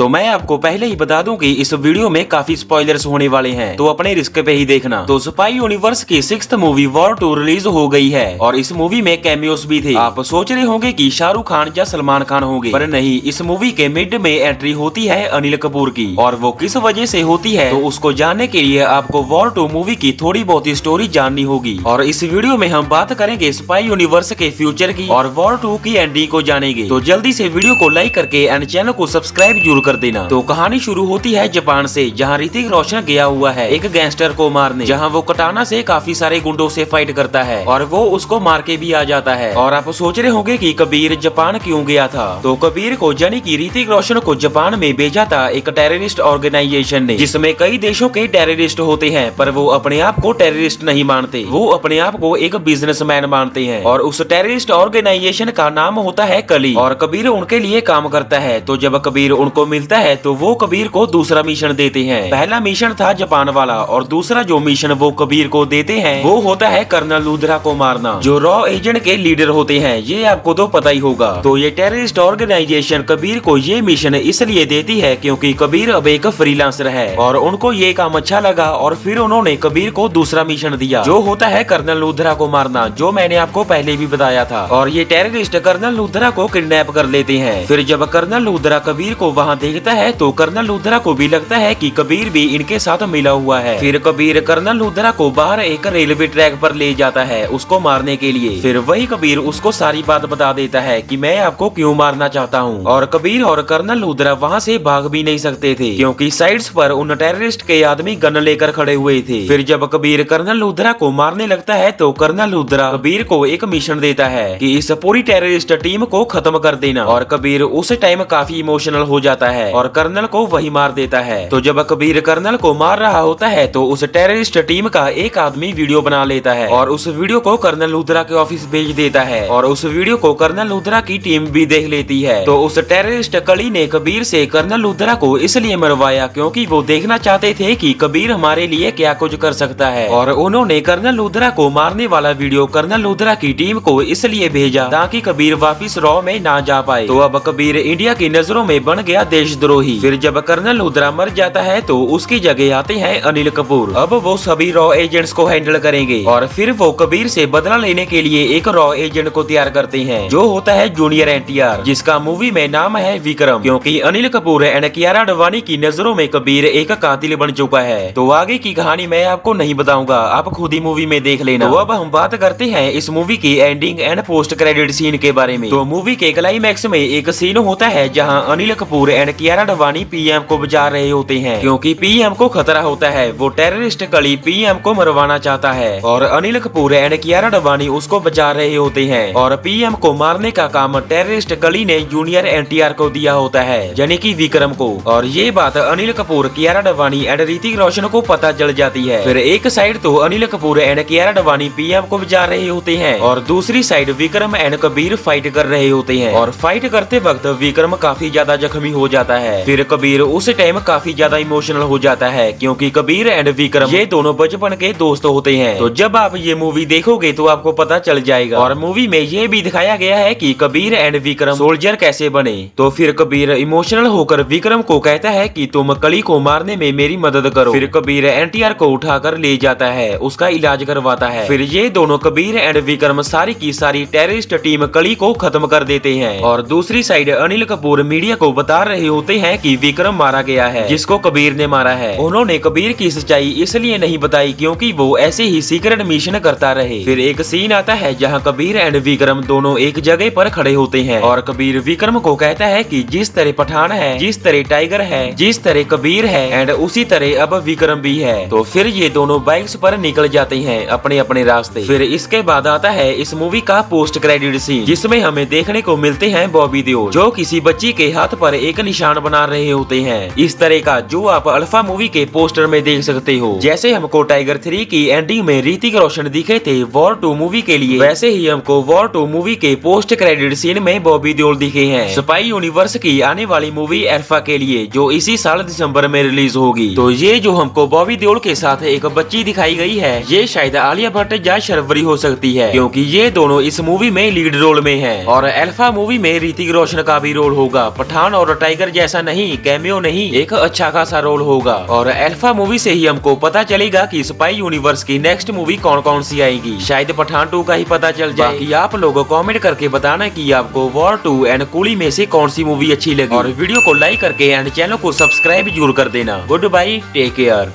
तो मैं आपको पहले ही बता दूं कि इस वीडियो में काफी स्पॉयलर्स होने वाले हैं, तो अपने रिस्क पे ही देखना। तो स्पाई यूनिवर्स की 6th मूवी वॉर 2 रिलीज हो गई है और इस मूवी में कैमियोस भी थे। आप सोच रहे होंगे कि शाहरुख खान या सलमान खान होंगे, पर नहीं, इस मूवी के मिड में एंट्री होती है अनिल कपूर की। और वो किस वजह से होती है, तो उसको जानने के लिए आपको वॉर 2 मूवी की थोड़ी बहुत स्टोरी जाननी होगी। और इस वीडियो में हम बात करेंगे स्पाई यूनिवर्स के फ्यूचर की और वॉर 2 की एंडिंग को जानेंगे। तो जल्दी से वीडियो को लाइक करके एंड चैनल को सब्सक्राइब जरूर कर देना। तो कहानी शुरू होती है जापान से, जहाँ ऋतिक रोशन गया हुआ है एक गैंगस्टर को मारने, जहाँ वो कटाना से काफी सारे गुंडों से फाइट करता है और वो उसको मार के भी आ जाता है। और आप सोच रहे होंगे कि कबीर जापान क्यों गया था, तो कबीर को यानी कि ऋतिक रोशन को जापान में भेजा था एक टेररिस्ट ऑर्गेनाइजेशन ने, जिसमें कई देशों के टेररिस्ट होते हैं, पर वो अपने आप को टेररिस्ट नहीं मानते, वो अपने आप को एक बिजनेसमैन मानते हैं। और उस टेररिस्ट ऑर्गेनाइजेशन का नाम होता है कली, और कबीर उनके लिए काम करता है। तो जब कबीर उनको मिलता है तो वो कबीर को दूसरा मिशन देते हैं। पहला मिशन था जापान वाला, और दूसरा जो मिशन वो कबीर को देते हैं वो होता है कर्नल लूथरा को मारना, जो रॉ एजेंट के लीडर होते हैं। ये आपको तो पता ही होगा। तो ये टेररिस्ट ऑर्गेनाइजेशन कबीर को ये मिशन इसलिए देती है क्योंकि कबीर अब एक फ्रीलांसर है और उनको ये काम अच्छा लगा, और फिर उन्होंने कबीर को दूसरा मिशन दिया जो होता है कर्नल लूथरा को मारना, जो मैंने आपको पहले भी बताया था। और ये टेररिस्ट कर्नल लूथरा को किडनैप कर लेते हैं। फिर जब कर्नल लूथरा कबीर को वहाँ देखता है तो कर्नल लूथरा को भी लगता है कि कबीर भी इनके साथ मिला हुआ है। फिर कबीर कर्नल लूथरा को बाहर एक रेलवे ट्रैक पर ले जाता है उसको मारने के लिए। फिर वही कबीर उसको सारी बात बता देता है कि मैं आपको क्यों मारना चाहता हूँ। और कबीर और कर्नल लूथरा वहाँ से भाग भी नहीं सकते थे क्योंकि साइड्स पर उन टेररिस्ट के आदमी गन लेकर खड़े हुए थे। फिर जब कबीर कर्नल लूथरा को मारने लगता है तो कर्नल लूथरा कबीर को एक मिशन देता है कि इस पूरी टेररिस्ट टीम को खत्म कर देना। और कबीर उस टाइम काफी इमोशनल हो जाता है और कर्नल को वही मार देता है। तो जब कबीर कर्नल को मार रहा होता है तो उस टेररिस्ट टीम का एक आदमी वीडियो बना लेता है और उस वीडियो को कर्नल लूथरा के ऑफिस भेज देता है, और उस वीडियो को कर्नल लूथरा की टीम भी देख लेती है। तो उस टेररिस्ट कली ने कबीर से कर्नल लूथरा को इसलिए मरवाया क्योंकि वो देखना चाहते थे कि कबीर हमारे लिए क्या कुछ कर सकता है। और उन्होंने कर्नल लूथरा को मारने वाला वीडियो कर्नल लूथरा की टीम को इसलिए भेजा ताकि कबीर वापिस रॉ में ना जा पाए। तो अब कबीर इंडिया की नजरों में बन गया देशद्रोही। फिर जब कर्नल लूथरा मर जाता है तो उसकी जगह आते हैं अनिल कपूर। अब वो सभी रॉ एजेंट्स को हैंडल करेंगे और फिर वो कबीर से बदला लेने के लिए एक रॉ एजेंट को तैयार करते हैं जो होता है जूनियर एनटीआर, जिसका मूवी में नाम है विक्रम, क्योंकि अनिल कपूर एंड कियारा आडवाणी की नजरों में कबीर एक कातिल बन चुका है। तो आगे की कहानी मैं आपको नहीं बताऊंगा, आप खुद ही मूवी में देख लेना। तो अब हम बात करते हैं इस मूवी की ending and post credit scene के बारे में। तो मूवी के क्लाइमैक्स में एक सीन होता है जहां अनिल कपूर एंड कियारा आडवाणी पीएम को बचा रहे होते हैं, क्योंकि पीएम को खतरा होता है। वो टेररिस्ट कली पीएम को मरवाना चाहता है और अनिल कपूर एंड कियारा आडवाणी उसको बचा रहे होते हैं। और पीएम को मारने का काम टेररिस्ट कली ने जूनियर एनटीआर को दिया होता है, यानी कि विक्रम को। और ये बात अनिल कपूर, कियारा आडवाणी एंड ऋतिक रोशन को पता चल जाती है। फिर एक साइड तो अनिल कपूर एंड कियारा आडवाणी पीएम को बचा रहे होते हैं और दूसरी side Vikram and Kabir fight कर रहे होते हैं। और फाइट करते वक्त विक्रम काफी ज्यादा जख्मी हो जाता है। फिर कबीर उस टाइम काफी ज्यादा इमोशनल हो जाता है क्योंकि कबीर एंड विक्रम ये दोनों बचपन के दोस्त होते हैं। तो जब आप ये मूवी देखोगे तो आपको पता चल जाएगा। और मूवी में ये भी दिखाया गया है कि कबीर एंड विक्रम सोल्जर कैसे बने। तो फिर कबीर इमोशनल होकर विक्रम को कहता है कि तुम कली को मारने में मेरी मदद करो। फिर कबीर एनटीआर को उठाकर ले जाता है, उसका इलाज करवाता है। फिर ये दोनों कबीर एंड विक्रम सारी की सारी टेररिस्ट टीम कली को खत्म कर देते हैं। और दूसरी साइड अनिल कपूर मीडिया को बता रहे होते हैं कि विक्रम मारा गया है, जिसको कबीर ने मारा है। उन्होंने कबीर की सच्चाई इसलिए नहीं बताई क्योंकि वो ऐसे ही सीक्रेट मिशन करता रहे। फिर एक सीन आता है जहां कबीर एंड विक्रम दोनों एक जगह पर खड़े होते हैं और कबीर विक्रम को कहता है कि जिस तरह पठान है, जिस तरह टाइगर है, जिस तरह कबीर है एंड उसी तरह अब विक्रम भी है। तो फिर ये दोनों बाइक्स पर निकल जाते हैं अपने अपने रास्ते। फिर इसके बाद आता है इस मूवी का पोस्ट क्रेडिट सीन, जिसमें हमें देखने को मिलते हैं बॉबी देओल जो किसी बच्ची के हाथ पर एक निशान बना रहे होते हैं, इस तरह का जो आप अल्फा मूवी के पोस्टर में देख सकते हो। जैसे हमको टाइगर 3 की एंडिंग में ऋतिक रोशन दिखे थे वॉर 2 मूवी के लिए, वैसे ही हमको वॉर 2 मूवी के पोस्ट क्रेडिट सीन में बॉबी देओल दिखे हैं स्पाई यूनिवर्स की आने वाली मूवी अल्फा के लिए, जो इसी साल दिसंबर में रिलीज होगी। तो ये जो हमको बॉबी देओल के साथ एक बच्ची दिखाई गई है, ये शायद आलिया भट्ट या शर्वरी हो सकती है, क्योंकि ये दोनों इस मूवी में लीड रोल में हैं। और अल्फा मूवी में ऋतिक रोशन का भी रोल होगा। पठान और टाइगर जैसा नहीं, कैमियो नहीं, एक अच्छा खासा रोल होगा। और अल्फा मूवी से ही हमको पता चलेगा कि स्पाई यूनिवर्स की नेक्स्ट मूवी कौन कौन सी आएगी। शायद पठान 2 का ही पता चल जाए। बाकी आप लोग कमेंट करके बताना कि आपको वॉर 2 एंड कूली में से कौन सी मूवी अच्छी लगी, और वीडियो को लाइक करके एंड चैनल को सब्सक्राइब जरूर कर देना। Good bye, take care.